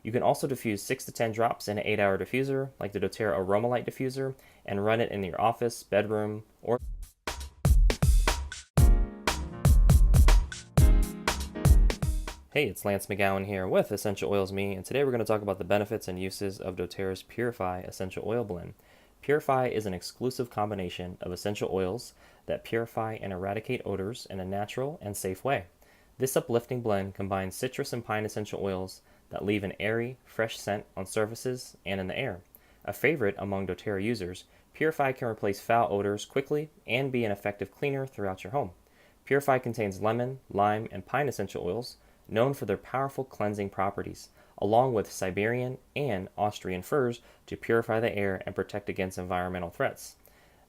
You can also diffuse 6 to 10 drops in an 8-hour diffuser, like the doTERRA Aroma Light diffuser, and run it in your office, bedroom, or Hey, it's Lance McGowan here with Essential Oils Me, and today we're going to talk about the benefits and uses of doTERRA's Purify Essential Oil Blend. Purify is an exclusive combination of essential oils that purify and eradicate odors in a natural and safe way. This uplifting blend combines citrus and pine essential oils that leave an airy, fresh scent on surfaces and in the air. A favorite among doTERRA users, Purify can replace foul odors quickly and be an effective cleaner throughout your home. Purify contains lemon, lime, and pine essential oils, known for their powerful cleansing properties, along with Siberian and Austrian firs to purify the air and protect against environmental threats.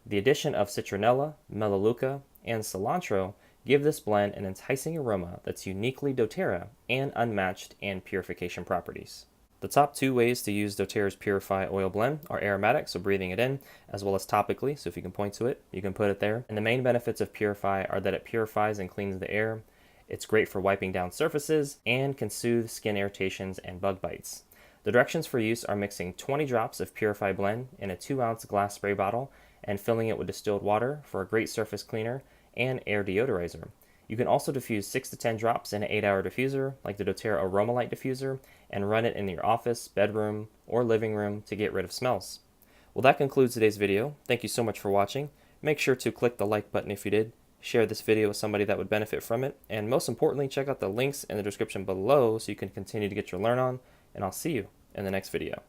The addition of citronella, melaleuca, and cilantro give this blend an enticing aroma that's uniquely doTERRA and unmatched in purification properties. The top two ways to use doTERRA's Purify Oil Blend are aromatic, so breathing it in, as well as topically, so if you can point to it, you can put it there. And the main benefits of Purify are that it purifies and cleans the air. It's great for wiping down surfaces and can soothe skin irritations and bug bites. The directions for use are mixing 20 drops of Purify blend in a 2-ounce glass spray bottle and filling it with distilled water for a great surface cleaner and air deodorizer. You can also diffuse 6 to 10 drops in an 8-hour diffuser, like the doTERRA Aroma Light diffuser, and run it in your office, bedroom, or living room to get rid of smells. Well, that concludes today's video. Thank you so much for watching. Make sure to click the like button if you did. Share this video with somebody that would benefit from it, and most importantly, check out the links in the description below so you can continue to get your learn on, and I'll see you in the next video.